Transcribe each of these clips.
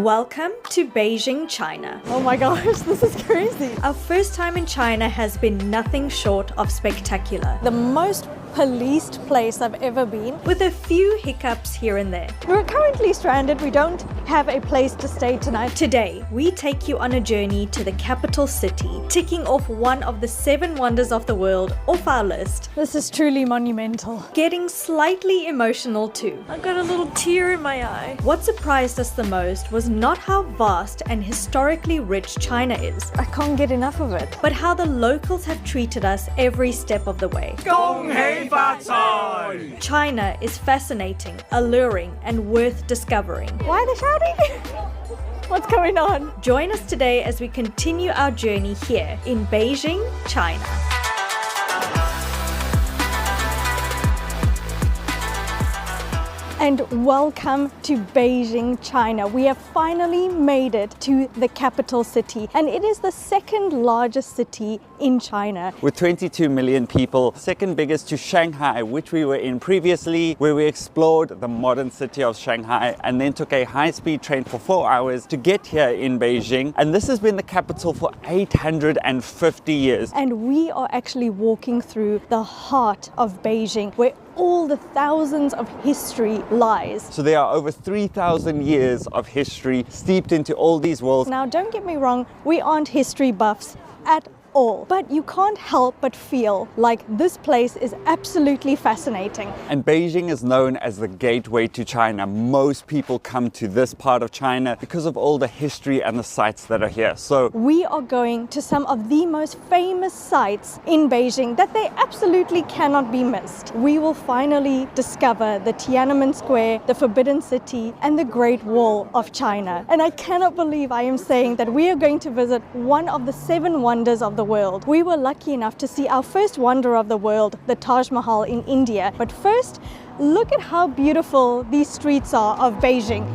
Welcome to Beijing, China. Oh my gosh, this is crazy. Our first time in China has been nothing short of spectacular, The most policed place I've ever been. with a few hiccups here and there. We're currently stranded. We don't have a place to stay tonight. Today, we take you on a journey to the capital city, ticking off one of the 7 wonders of the world off our list. This is truly monumental. Getting slightly emotional too. I've got a little tear in my eye. What surprised us the most was not how vast and historically rich China is, I can't get enough of it. but how the locals have treated us every step of the way. 恭喜發財！ China is fascinating, alluring, and worth discovering. Why are they shouting? What's going on? Join us today as we continue our journey here in Beijing, China. And welcome to Beijing, China. We have finally made it to the capital city, and it is the second largest city in China. With 22 million people, second biggest to Shanghai, which we were in previously, where we explored the modern city of Shanghai and then took a high-speed train for 4 hours to get here in Beijing. And this has been the capital for 850 years. And we are actually walking through the heart of Beijing, where all the thousands of history lies. So there are over 3,000 years of history steeped into all these walls. Now, don't get me wrong, we aren't history buffs at all, but you can't help but feel like this place is absolutely fascinating. And Beijing is known as the gateway to China. Most people come to this part of China because of all the history and the sites that are here. So We are going to some of the most famous sites in Beijing that they absolutely cannot be missed. We will finally discover the Tiananmen Square, the Forbidden City, and the Great Wall of China. And I cannot believe I am saying that we are going to visit one of the 7 wonders of the world. We were lucky enough to see our first wonder of the world, the Taj Mahal in India. But first, look at how beautiful these streets are of Beijing.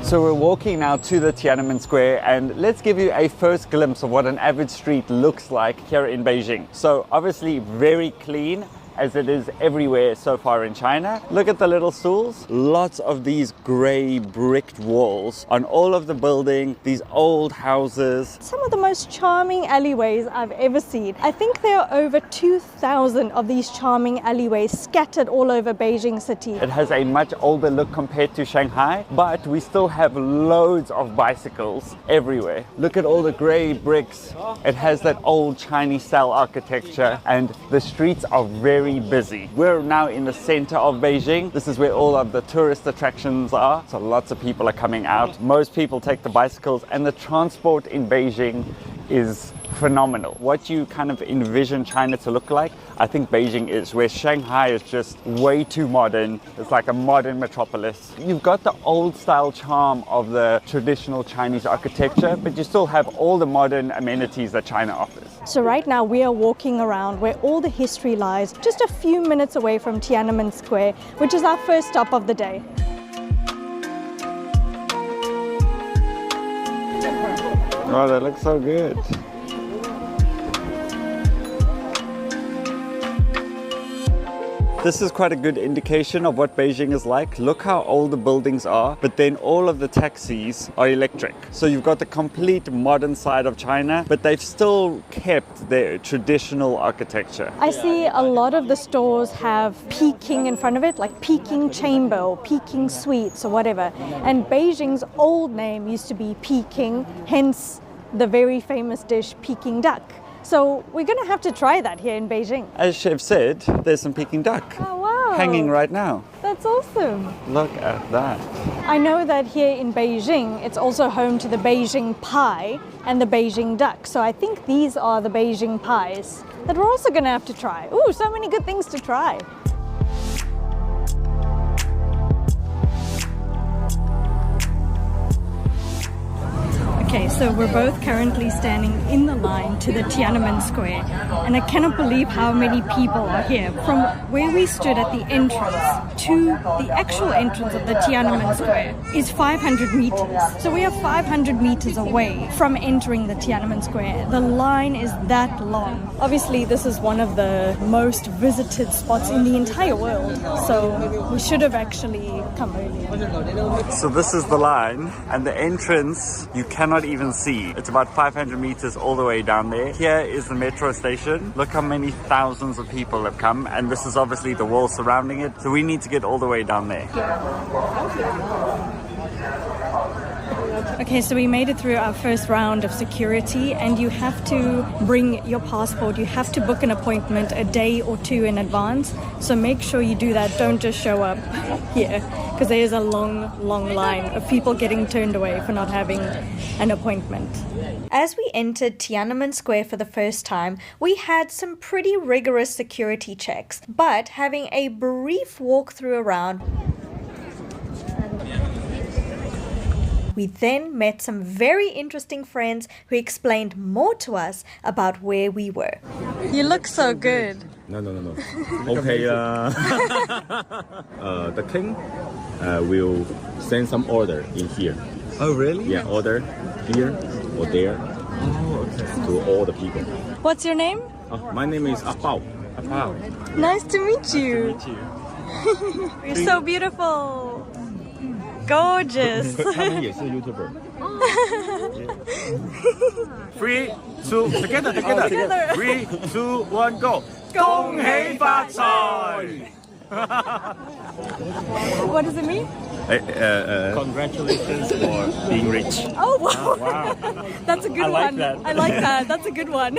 So we're walking now to the Tiananmen Square, and let's give you a first glimpse of what an average street looks like here in Beijing. So obviously very clean, as it is everywhere so far in China. Look at the little stools. Lots of these grey bricked walls on all of the building, these old houses. Some of the most charming alleyways I've ever seen. I think there are over 2,000 of these charming alleyways scattered all over Beijing city. It has a much older look compared to Shanghai, but we still have loads of bicycles everywhere. Look at all the grey bricks. It has that old Chinese style architecture, and the streets are very busy. We're now in the center of Beijing. This is where all of the tourist attractions are. So lots of people are coming out. Most people take the bicycles, and the transport in Beijing is phenomenal. What you kind of envision China to look like, I think Beijing is, where Shanghai is just way too modern. It's like a modern metropolis. You've got the old style charm of the traditional Chinese architecture, but you still have all the modern amenities that China offers. So right now we are walking around where all the history lies, just a few minutes away from Tiananmen Square, which is our first stop of the day. Oh, that looks so good. This is quite a good indication of what Beijing is like. Look how old the buildings are, but then all of the taxis are electric. So you've got the complete modern side of China, but they've still kept their traditional architecture. I see a lot of the stores have Peking in front of it, like Peking Chamber or Peking Sweets or whatever. And Beijing's old name used to be Peking, hence the very famous dish Peking duck. So we're going to have to try that here in Beijing. As Chef said, there's some Peking duck Oh, wow. hanging right now. That's awesome. Look at that. I know that here in Beijing, it's also home to the Beijing pie and the Beijing duck. So I think these are the Beijing pies that we're also going to have to try. Ooh, so many good things to try. Okay, so we're both currently standing in the line to the Tiananmen Square, and I cannot believe how many people are here. From where we stood at the entrance to the actual entrance of the Tiananmen Square is 500 meters. So we are 500 meters away from entering the Tiananmen Square. The line is that long. Obviously, this is one of the most visited spots in the entire world, so we should have actually come earlier. So this is the line, and the entrance you cannot even see. It's about 500 meters all the way down there. Here is the metro station. Look how many thousands of people have come, and this is obviously the wall surrounding it, so we need to get all the way down there. Okay, so we made it through our first round of security, and you have to bring your passport. You have to book an appointment a day or two in advance. So make sure you do that. Don't just show up here, because there is a long, long line of people getting turned away for not having an appointment. As we entered Tiananmen Square for the first time, we had some pretty rigorous security checks, but having a brief walkthrough around, we then met some very interesting friends who explained more to us about where we were. You look so good. No. Okay, the king will send some order in here. Oh, really? Yeah, order here or there to all the people. What's your name? My name is Apao. Nice to meet you. You're so beautiful. Gorgeous. 他们也是 YouTuber. 3, 2, together. 3, 2, 1, go. 恭喜發財! What does it mean? Congratulations for being rich. Oh, wow. That's a good I like one. that. I like that. That's a good one.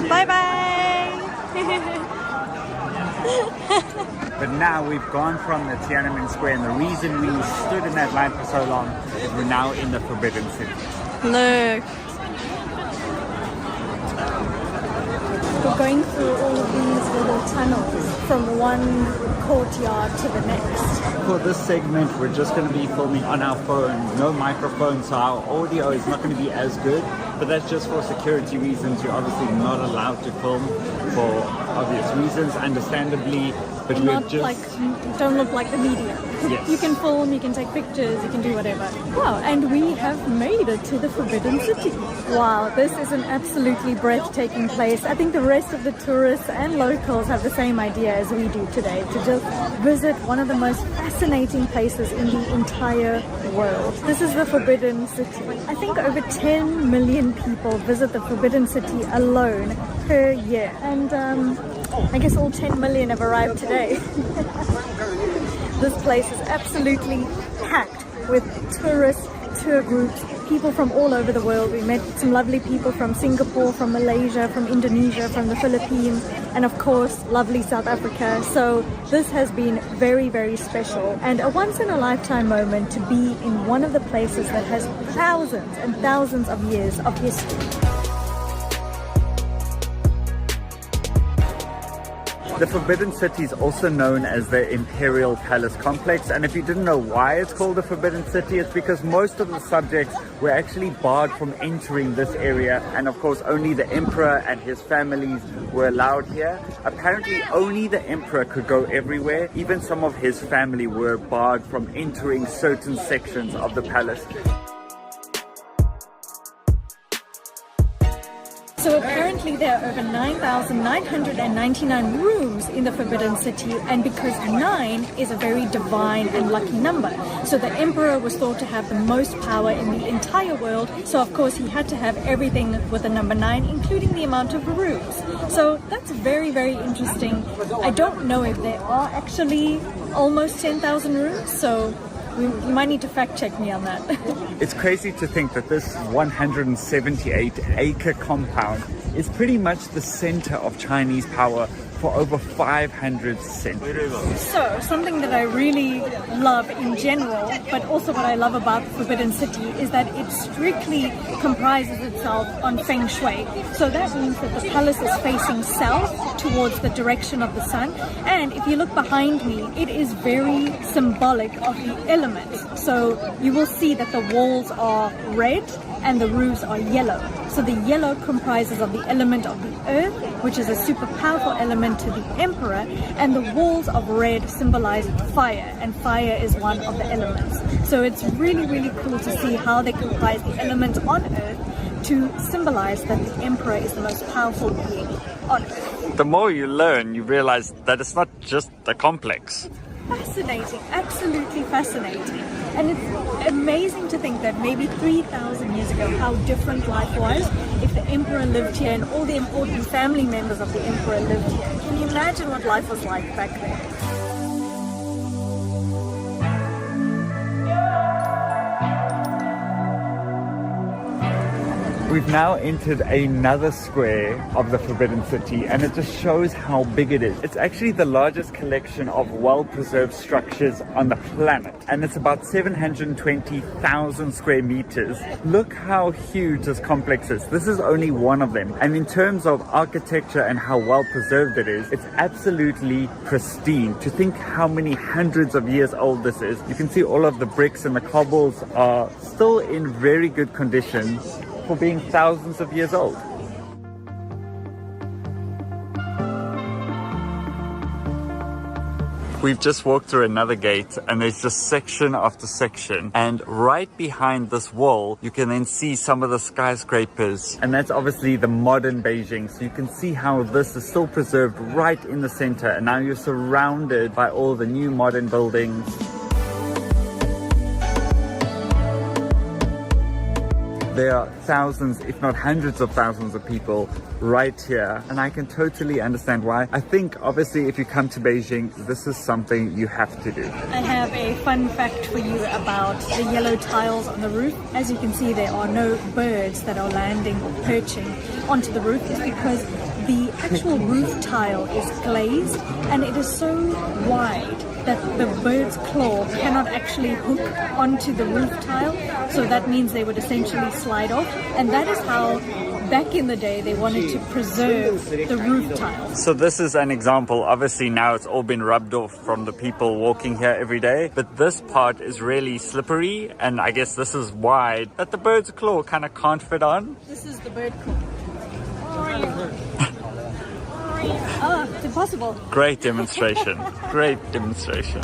Bye-bye. But now we've gone from the Tiananmen Square, and the reason we stood in that line for so long is we're now in the Forbidden City. Look. We're going through all of these little tunnels from one courtyard to the next. For this segment, we're just going to be filming on our phone, no microphone, so our audio is not going to be as good, but that's just for security reasons. You're obviously not allowed to film for obvious reasons, understandably, but we're just... don't look like the media. Yes. You can film, you can take pictures, you can do whatever. Wow, and we have made it to the Forbidden City. Wow, this is an absolutely breathtaking place. I think the rest of the tourists and locals have the same idea as we do today, to just visit one of the most fascinating places in the entire world. This is the Forbidden City. I think over 10 million people visit the Forbidden City alone per year. And I guess all 10 million have arrived today. This place is absolutely packed with tourists, tour groups, people from all over the world. We met some lovely people from Singapore, from Malaysia, from Indonesia, from the Philippines, and of course, lovely South Africa. So this has been very, very special and a once-in-a-lifetime moment to be in one of the places that has thousands and thousands of years of history. The Forbidden City is also known as the Imperial Palace Complex, and if you didn't know why it's called the Forbidden City, it's because most of the subjects were actually barred from entering this area, and of course only the emperor and his families were allowed here. Apparently only the emperor could go everywhere. Even some of his family were barred from entering certain sections of the palace. So apparently there are over 9,999 rooms in the Forbidden City, and because 9 is a very divine and lucky number, so the emperor was thought to have the most power in the entire world, so of course he had to have everything with the number 9, including the amount of rooms. So that's very, very interesting. I don't know if there are actually almost 10,000 rooms, so you might need to fact check me on that. It's crazy to think that this 178-acre compound is pretty much the center of Chinese power for over 500 centuries. So, something that I really love in general, but also what I love about the Forbidden City, is that it strictly comprises itself on Feng Shui. So that means that the palace is facing south towards the direction of the sun, and if you look behind me, it is very symbolic of the elements. So you will see that the walls are red and the roofs are yellow. So the yellow comprises of the element of the earth, which is a super powerful element to the emperor, and the walls of red symbolize fire, and fire is one of the elements. So it's really, really cool to see how they comprise the elements on earth to symbolize that the emperor is the most powerful being on earth. The more you learn, you realize that it's not just a complex. Fascinating, absolutely fascinating. And it's amazing to think that maybe 3,000 years ago, how different life was if the emperor lived here and all the important family members of the emperor lived here. Can you imagine what life was like back then? We've now entered another square of the Forbidden City, and it just shows how big it is. It's actually the largest collection of well-preserved structures on the planet, and it's about 720,000 square meters. Look how huge this complex is. This is only one of them, and in terms of architecture and how well-preserved it is, it's absolutely pristine. To think how many hundreds of years old this is. You can see all of the bricks and the cobbles are still in very good condition for being thousands of years old. We've just walked through another gate, and there's just section after section, and right behind this wall you can then see some of the skyscrapers, and that's obviously the modern Beijing. So you can see how this is still preserved right in the center, and now you're surrounded by all the new modern buildings. There are thousands, if not hundreds of thousands of people right here, and I can totally understand why. I think obviously if you come to Beijing, this is something you have to do. I have a fun fact for you about the yellow tiles on the roof. As you can see, there are no birds that are landing or perching onto the roof. It's because the actual roof tile is glazed, and it is so wide that the bird's claw cannot actually hook onto the roof tile, so that means they would essentially slide off, and that is how back in the day they wanted to preserve the roof tile. So this is an example. Obviously now it's all been rubbed off from the people walking here every day, but this part is really slippery, and I guess this is wide that the bird's claw kind of can't fit on. This is the bird claw. Ah, it's impossible. Great demonstration. Great demonstration.